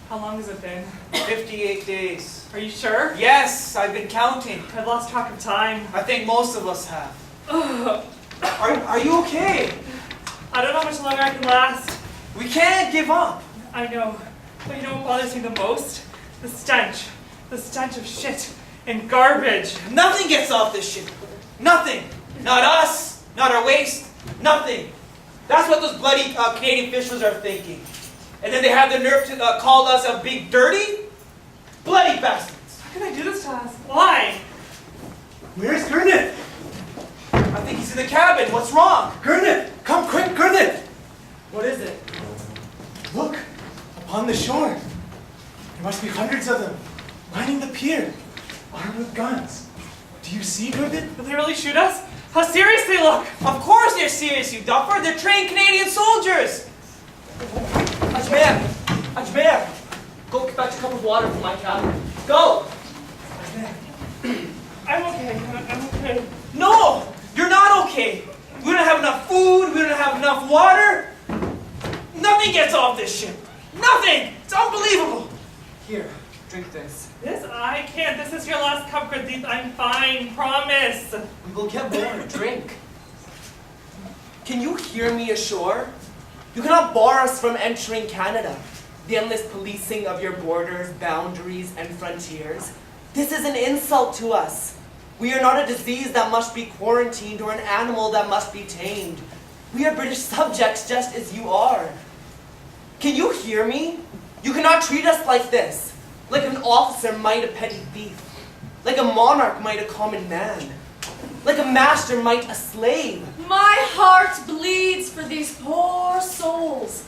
How long has it been? 58 days. Are you sure? Yes, I've been counting. I've lost track of time. I think most of us have. Ugh. Are you okay? I don't know how much longer I can last. We can't give up. I know. But you know what bothers me the most? The stench. The stench of shit and garbage. Nothing gets off this ship. Nothing. Not us. Not our waste. Nothing. That's what those bloody Canadian officials are thinking. And then they have the nerve to call us a big dirty? Bloody bastards. How can I do this to us? Why? Where's Gernot? I think he's in the cabin. What's wrong? Gernot! Come quick, Gernot! What is it? Look, upon the shore. There must be hundreds of them, lining the pier, armed with guns. Do you see, Gernot? Will they really shoot us? How serious they look! Of course they're serious, you duffer. They're trained Canadian soldiers. Ajmer, go fetch a cup of water from my cabin. Go! Ajmer. I'm okay. I'm okay. No! You're not okay! We don't have enough food, we don't have enough water. Nothing gets off this ship. Nothing! It's unbelievable. Here, drink this. This? I can't. This is your last cup, Gurdeep. I'm fine. Promise. We will get more. Drink. Can you hear me ashore? You cannot bar us from entering Canada. The endless policing of your borders, boundaries, and frontiers. This is an insult to us. We are not a disease that must be quarantined or an animal that must be tamed. We are British subjects just as you are. Can you hear me? You cannot treat us like this. Like an officer might a petty thief. Like a monarch might a common man. Like a master might a slave. My heart bleeds for these poor souls.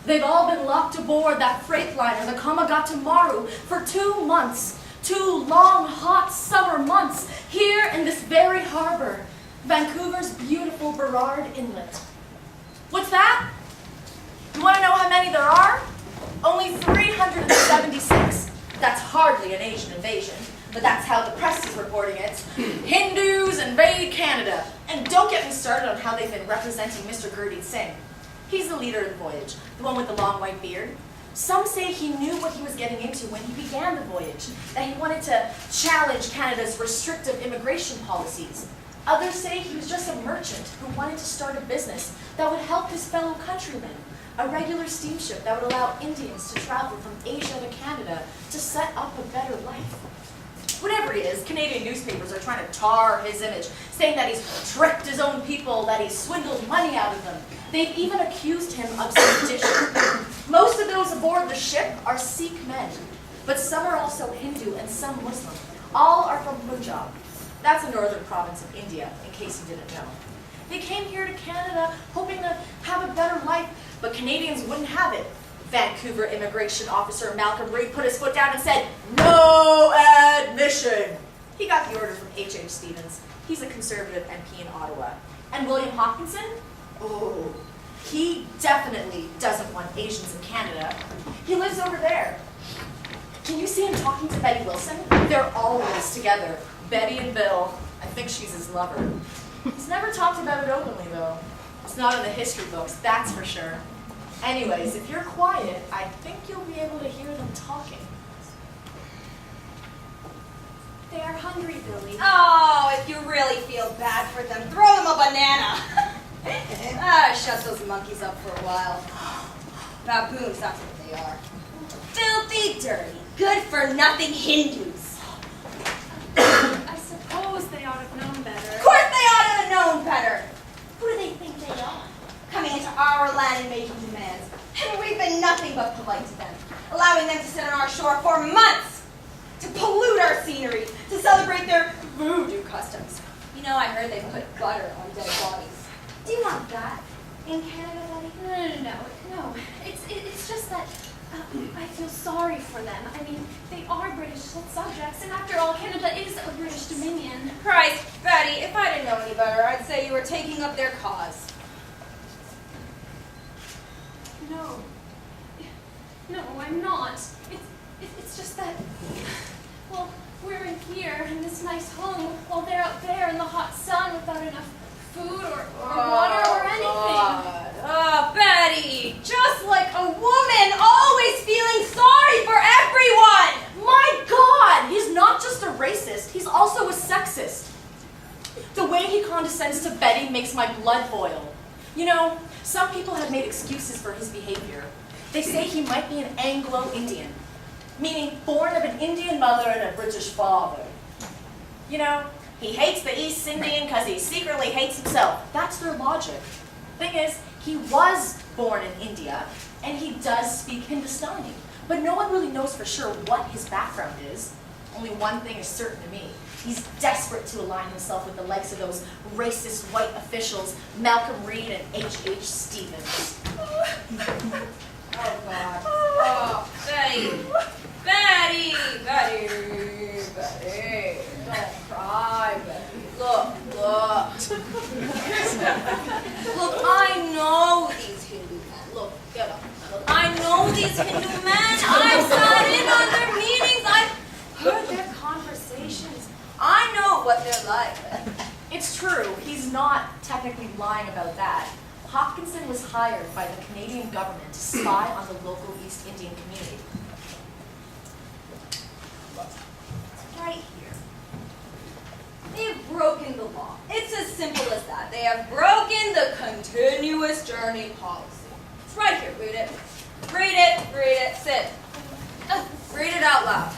They've all been locked aboard that freight liner, the Kamagata Maru, for 2 months. 2 long, hot summer months here in this very harbor, Vancouver's beautiful Burrard Inlet. What's that? You want to know how many there are? Only 376. That's hardly an Asian invasion, but that's how the press is reporting it. Hindus invade Canada. And don't get me started on how they've been representing Mr. Gurdeep Singh. He's the leader of the voyage, the one with the long white beard. Some say he knew what he was getting into when he began the voyage, that he wanted to challenge Canada's restrictive immigration policies. Others say he was just a merchant who wanted to start a business that would help his fellow countrymen, a regular steamship that would allow Indians to travel from Asia to Canada to set up a better life. Whatever he is, Canadian newspapers are trying to tar his image, saying that he's tricked his own people, that he's swindled money out of them. They've even accused him of sedition. Most of those aboard the ship are Sikh men, but some are also Hindu and some Muslim. All are from Punjab. That's a northern province of India, in case you didn't know. They came here to Canada hoping to have a better life, but Canadians wouldn't have it. Vancouver immigration officer Malcolm Reid put his foot down and said, "No admission." He got the order from H.H. Stevens. He's a conservative MP in Ottawa. And William Hopkinson? Oh, he definitely doesn't want Asians in Canada. He lives over there. Can you see him talking to Betty Wilson? They're always together. Betty and Bill. I think she's his lover. He's never talked about it openly, though. It's not in the history books, that's for sure. Anyways, if you're quiet, I think you'll be able to hear them talking. They are hungry, Billy. Oh, if you really feel bad for them, throw them a banana. Shut those monkeys up for a while. Baboons, that's what they are. Filthy, dirty, good-for-nothing Hindus. I suppose they ought to have known better. Of course they ought to have known better. Who do they think they are? Coming into our land and making demands. And we've been nothing but polite to them, allowing them to sit on our shore for months, to pollute our scenery, to celebrate their voodoo customs. You know, I heard they put butter on dead bodies. Do you want that in Canada, Betty? No. It's just that I feel sorry for them. I mean, they are British subjects, and after all, Canada is a British dominion. Christ, Betty, if I didn't know any better, I'd say you were taking up their cause. No, I'm not. It's just that, well, we're in here in this nice home while they're out there in the hot sun without enough food or water or anything. God. Oh, Betty, just like a woman always feeling sorry condescends to Betty makes my blood boil. You know, some people have made excuses for his behavior. They say he might be an Anglo-Indian, meaning born of an Indian mother and a British father. You know, he hates the East Indian because he secretly hates himself. That's their logic. Thing is, he was born in India, and he does speak Hindustani. But no one really knows for sure what his background is. Only one thing is certain to me. He's desperate to align himself with the likes of those racist white officials, Malcolm Reed and H.H. Stevens. Oh, God. Oh, Betty. Betty. Betty. Betty. Don't cry, Betty. Look. Look, I know these Hindu men. Look, get up. Look, I know these Hindu men. I've sat in on their meetings. I've heard their conversations. I know what they're like. It's true, he's not technically lying about that. Hopkinson was hired by the Canadian government to spy on the local East Indian community. Right here. They've broken the law. It's as simple as that. They have broken the continuous journey policy. It's right here. Read it. Read it. Sit. Read it out loud.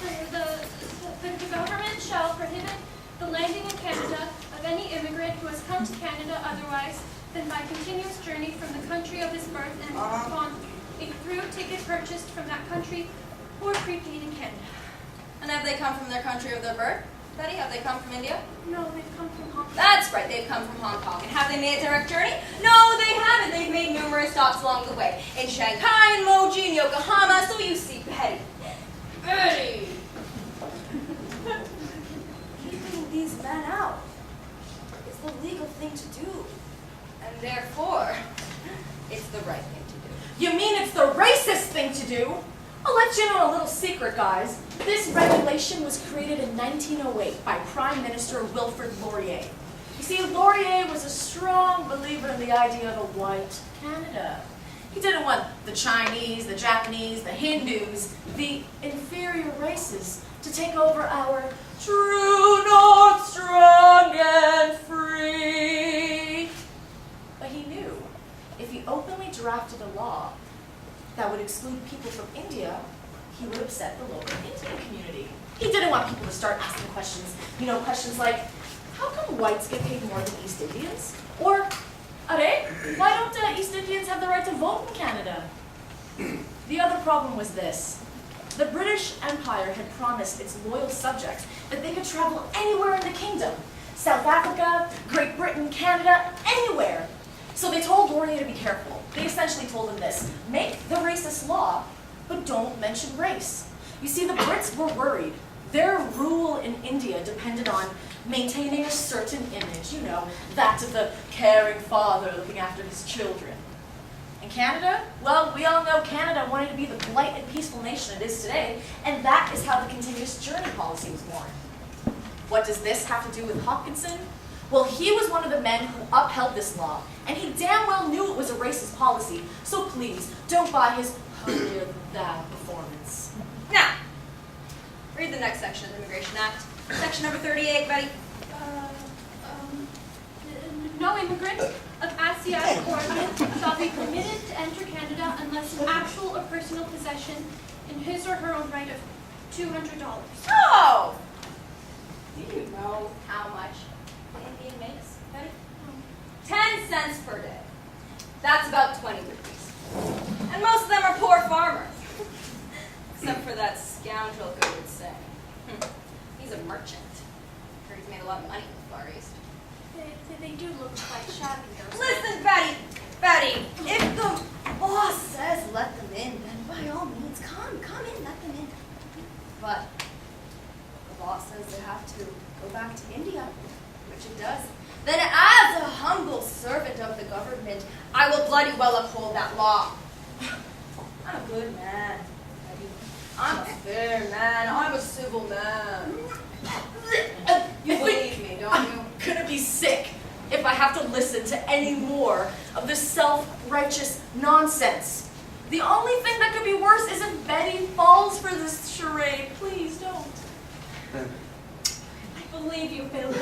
The government shall prohibit the landing in Canada of any immigrant who has come to Canada otherwise than by continuous journey from the country of his birth and upon a through ticket purchased from that country or prepaid in Canada. And have they come from their country of their birth? Betty, have they come from India? No, they've come from Hong Kong. That's right, they've come from Hong Kong. And have they made a direct journey? No, they haven't. They've made numerous stops along the way. In Shanghai and Moji and Yokohama, so you see, Betty. Betty! Keeping these men out is the legal thing to do. And therefore, it's the right thing to do. You mean it's the racist thing to do? I'll let you know a little secret, guys. This regulation was created in 1908 by Prime Minister Wilfrid Laurier. You see, Laurier was a strong believer in the idea of a white Canada. He didn't want the Chinese, the Japanese, the Hindus, the inferior races to take over our true north, strong and free. But he knew if he openly drafted a law that would exclude people from India, he would upset the local Indian community. He didn't want people to start asking questions, questions like, how come whites get paid more than East Indians? Or, why don't East Indians have the right to vote in Canada? The other problem was this. The British Empire had promised its loyal subjects that they could travel anywhere in the kingdom. South Africa, Great Britain, Canada, anywhere. So they told Laurier to be careful. They essentially told him this: make the racist law, but don't mention race. You see, the Brits were worried. Their rule in India depended on maintaining a certain image, that of the caring father looking after his children. In Canada, well, we all know Canada wanted to be the polite and peaceful nation it is today, and that is how the continuous journey policy was born. What does this have to do with Hopkinson? Well, he was one of the men who upheld this law, and he damn well knew it was a racist policy, so please, don't buy his holier-than-thou performance. Now, read the next section of the Immigration Act. Section number 38, Betty. No immigrant of Asiatic origin shall be permitted to enter Canada unless in actual or personal possession in his or her own right of $200. Oh! Do you know how much an Indian makes, Betty? 10 cents per day. That's about 20 rupees. And most of them are poor farmers. Except for that scoundrel Gurud Singh. He's a merchant. Heard he's made a lot of money in the Far East. They do look quite shabby, though. Listen, Betty! Betty, if the boss says let them in, then by all means, come in, let them in. But the boss says they have to go back to India, which it does. Then as a humble servant of the government, I will bloody well uphold that law. I'm a good man, Betty. I'm a fair man. I'm a civil man. You believe me, don't you? I'm gonna be sick if I have to listen to any more of this self-righteous nonsense. The only thing that could be worse is if Betty falls for this charade. Please don't. I believe you, Billy.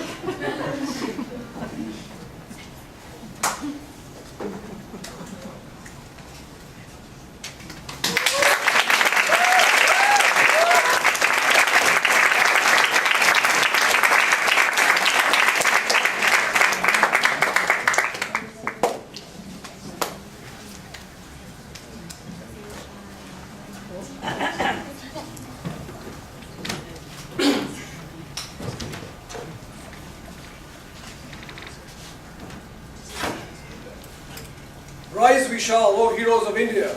Rise we shall, O heroes of India.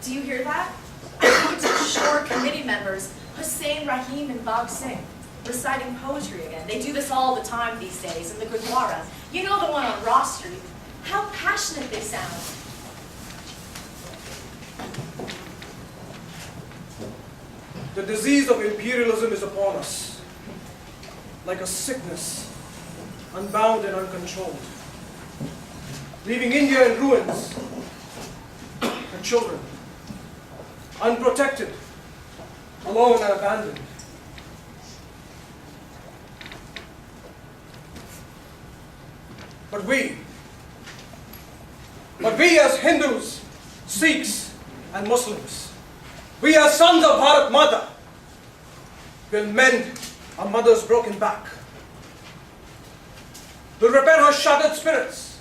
Do you hear that? Appointed shore committee members, Hussain Rahim and Bagh Singh, reciting poetry again. They do this all the time these days in the Gurdwara. You know the one on Ross Street. How passionate they sound. The disease of imperialism is upon us, like a sickness, unbound and uncontrolled, leaving India in ruins, her children, unprotected, alone and abandoned. But we as Hindus, Sikhs, and Muslims, we as sons of Bharat Mata, will mend our mother's broken back, will repair her shattered spirits,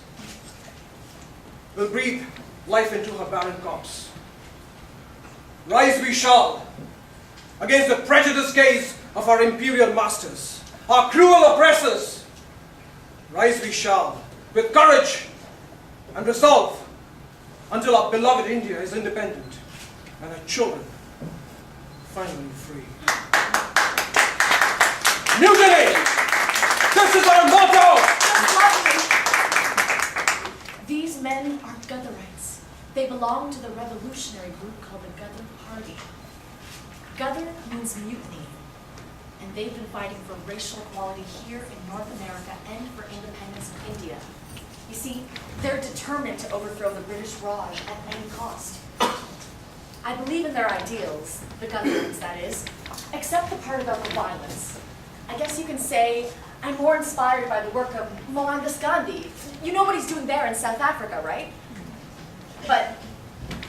will breathe life into her barren corpse. Rise we shall against the prejudiced gaze of our imperial masters, our cruel oppressors. Rise we shall with courage and resolve until our beloved India is independent and her children finally free. Mutiny! This is our motto! These men are Gadarites. They belong to the revolutionary group called the Gadar Party. Gadar means mutiny, and they've been fighting for racial equality here in North America and for independence of India. You see, they're determined to overthrow the British Raj at any cost. I believe in their ideals, the Gadarites that is, except the part about the violence. I guess you can say I'm more inspired by the work of Mohandas Gandhi. You know what he's doing there in South Africa, right? But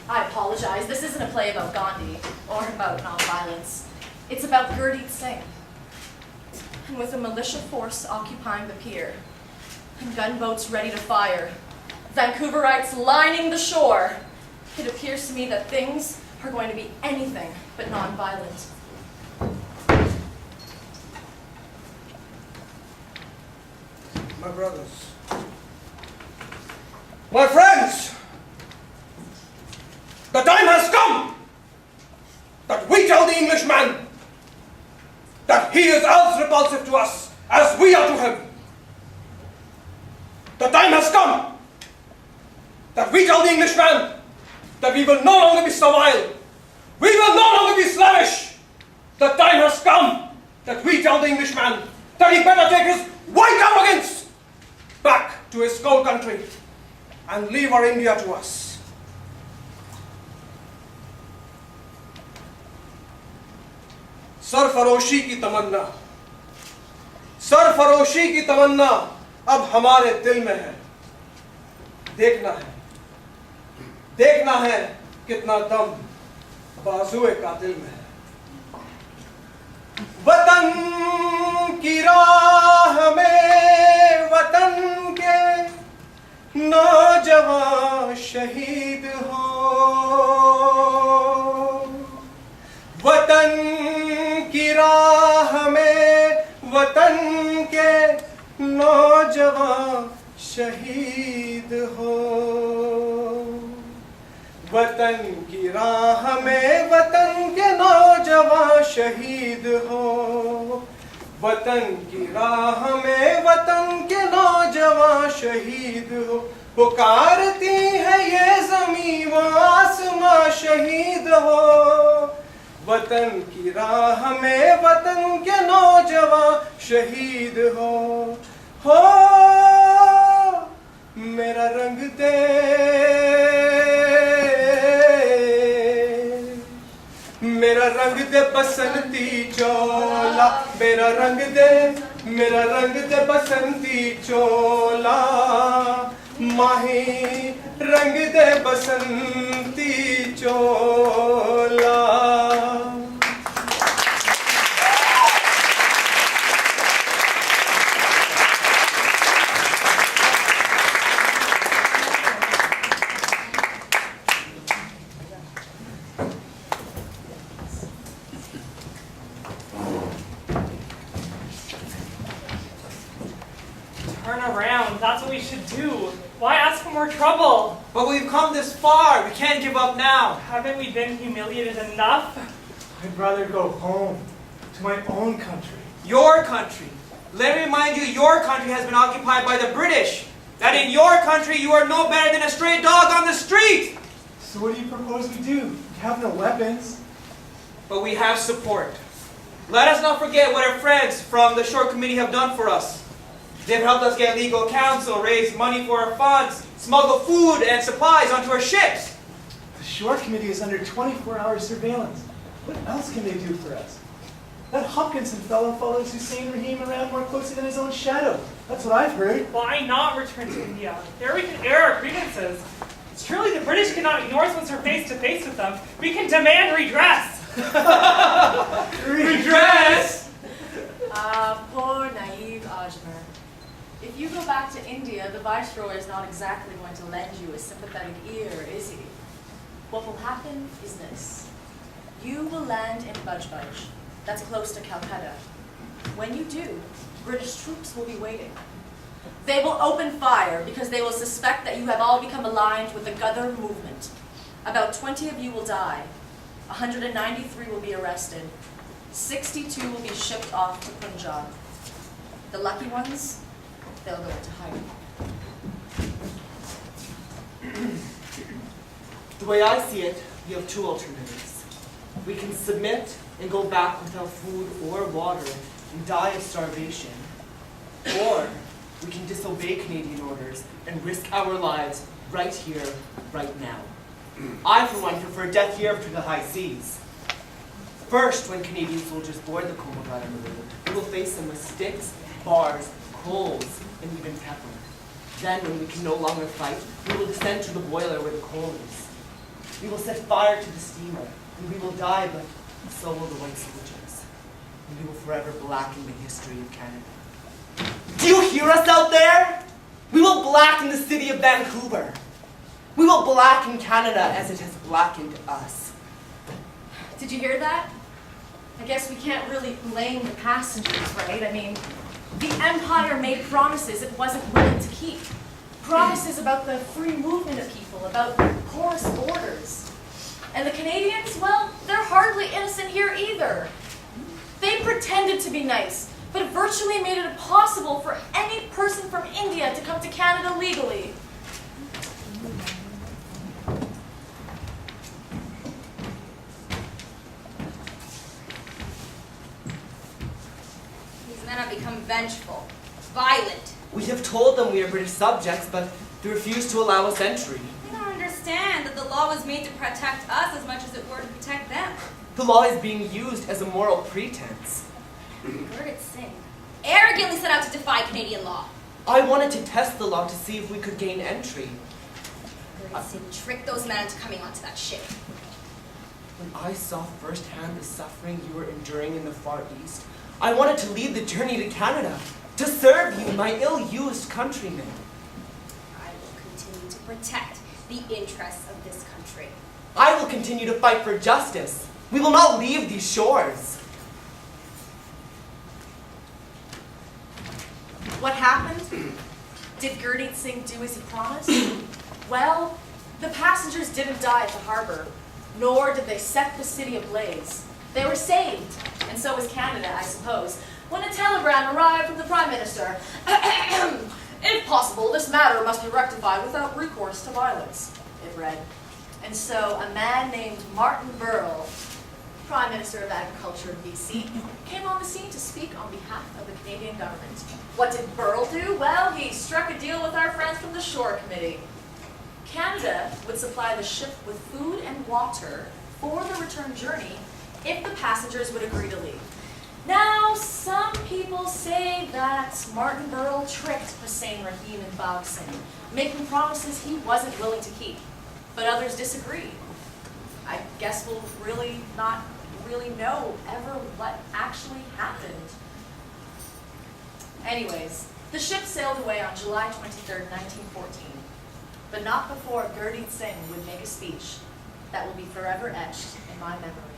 I apologize, this isn't a play about Gandhi or about nonviolence. It's about Gurdeep Singh. And with a militia force occupying the pier, and gunboats ready to fire, Vancouverites lining the shore, it appears to me that things are going to be anything but nonviolent. My brothers, my friends, the time has come that we tell the Englishman that he is as repulsive to us as we are to him. The time has come that we tell the Englishman that we will no longer be servile. We will no longer be slavish. The time has come that we tell the Englishman that he better take his white arrogance back to his cold country and leave our India to us. सरफरोशी की तमन्ना अब हमारे दिल में है। देखना है कितना दम बाजुए कातिल में है। वतन की राह में वतन के नौजवान शहीद हो। वतन की राह में वतन के नौजवान शहीद हो। वतन की राह में वतन के नौजवान शहीद हो। वतन की राह में वतन के नौजवान शहीद हो। पुकारती है ये ज़मीं व आसमां शहीद हो। वतन की राह में वतन के नौजवान शहीद हो। मेरा रंग दे मेरा रंग दे बसंती चोला। मेरा रंग दे मेरा रंग दे बसंती चोला माही रंग दे बसंती चोला Turn around. That's what we should do. Why ask for more trouble? But we've come this far. We can't give up now. Haven't we been humiliated enough? I'd rather go home to my own country. Your country. Let me remind you, your country has been occupied by the British. That in your country, you are no better than a stray dog on the street. So what do you propose we do? We have no weapons. But we have support. Let us not forget what our friends from the Shore Committee have done for us. They've helped us get legal counsel, raise money for our funds, smuggle food and supplies onto our ships. The Shore Committee is under 24-hour surveillance. What else can they do for us? That Hopkinson fellow follows Hussein Rahim around more closely than his own shadow. That's what I've heard. Why not return to India? There we can air our grievances. Surely the British cannot ignore us once we're face to face with them. We can demand redress. Redress! Poor naive Ajmer. If you go back to India, the Viceroy is not exactly going to lend you a sympathetic ear, is he? What will happen is this. You will land in Bajbaj. That's close to Calcutta. When you do, British troops will be waiting. They will open fire because they will suspect that you have all become aligned with the Ghadar movement. About 20 of you will die. 193 will be arrested. 62 will be shipped off to Punjab. The lucky ones, they'll go into hiding. The way I see it, we have two alternatives. We can submit and go back without food or water and die of starvation. Or we can disobey Canadian orders and risk our lives right here, right now. I, for one, prefer death here to the high seas. First, when Canadian soldiers board the Komagata Maroon, we will face them with sticks, bars, coals, and even pepper. Then, when we can no longer fight, we will descend to the boiler where the coal is. We will set fire to the steamer, and we will die, but so will the white soldiers. And we will forever blacken the history of Canada. Do you hear us out there? We will blacken the city of Vancouver. We will blacken Canada as it has blackened us. Did you hear that? I guess we can't really blame the passengers, right? I mean, the Empire made promises it wasn't willing to keep. Promises about the free movement of people, about porous borders. And the Canadians, well, they're hardly innocent here either. They pretended to be nice, but virtually made it impossible for any person from India to come to Canada legally. These men have become vengeful, violent. We have told them we are British subjects, but they refuse to allow us entry. They don't understand that the law was made to protect us as much as it were to protect them. The law is being used as a moral pretense. Gurjit Singh arrogantly set out to defy Canadian law. I wanted to test the law to see if we could gain entry. Gurjit Singh tricked those men into coming onto that ship. When I saw firsthand the suffering you were enduring in the Far East, I wanted to lead the journey to Canada, to serve you, my ill-used countrymen. I will continue to protect the interests of this country. I will continue to fight for justice. We will not leave these shores. What happened? Did Gurjit Singh do as he promised? Well, the passengers didn't die at the harbor, nor did they set the city ablaze. They were saved, and so was Canada, I suppose, when a telegram arrived from the Prime Minister. If possible, this matter must be rectified without recourse to violence, it read. And so a man named Martin Burrell, Prime Minister of Agriculture of BC, came on the scene to speak on behalf of the Canadian government. What did Burrell do? Well, he struck a deal with our friends from the Shore Committee. Canada would supply the ship with food and water for the return journey if the passengers would agree to leave. Now, some people say that Martin Burrell tricked Hussein Rahim and Bag Singh, making promises he wasn't willing to keep. But others disagree. I guess we'll really not really know ever what actually happened. Anyways, the ship sailed away on July 23rd, 1914, but not before Gurdeep Singh would make a speech that will be forever etched in my memory.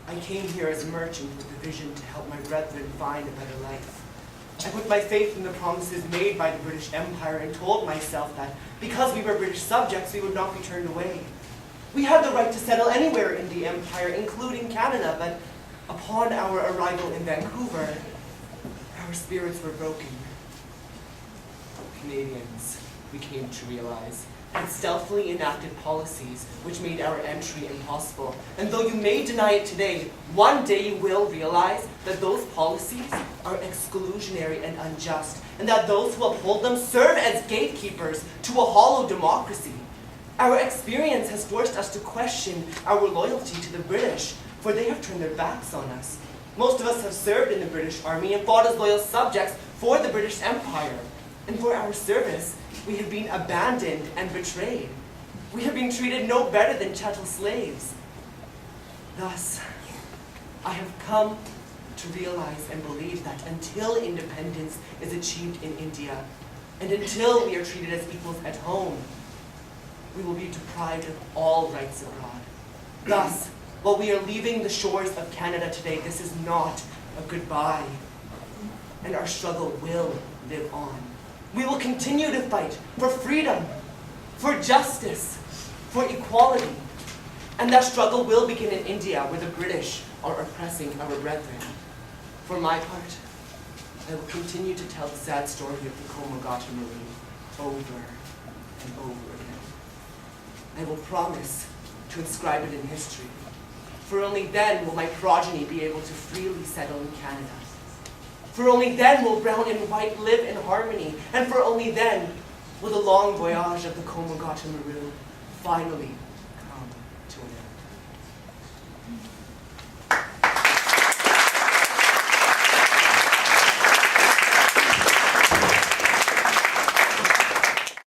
I came here as a merchant with the vision to help my brethren find a better life. I put my faith in the promises made by the British Empire and told myself that because we were British subjects, we would not be turned away. We had the right to settle anywhere in the Empire, including Canada, but upon our arrival in Vancouver, our spirits were broken. Canadians, we came to realize, had stealthily enacted policies which made our entry impossible. And though you may deny it today, one day you will realize that those policies are exclusionary and unjust, and that those who uphold them serve as gatekeepers to a hollow democracy. Our experience has forced us to question our loyalty to the British, for they have turned their backs on us. Most of us have served in the British Army and fought as loyal subjects for the British Empire. And for our service, we have been abandoned and betrayed. We have been treated no better than chattel slaves. Thus, I have come to realize and believe that until independence is achieved in India, and until we are treated as equals at home, we will be deprived of all rights abroad. Thus, while we are leaving the shores of Canada today, this is not a goodbye, and our struggle will live on. We will continue to fight for freedom, for justice, for equality. And that struggle will begin in India, where the British are oppressing our brethren. For my part, I will continue to tell the sad story of the Komagata Marine over and over again. I will promise to inscribe it in history, for only then will my progeny be able to freely settle in Canada. For only then will brown and white live in harmony, and for only then will the long voyage of the Komagata Maru finally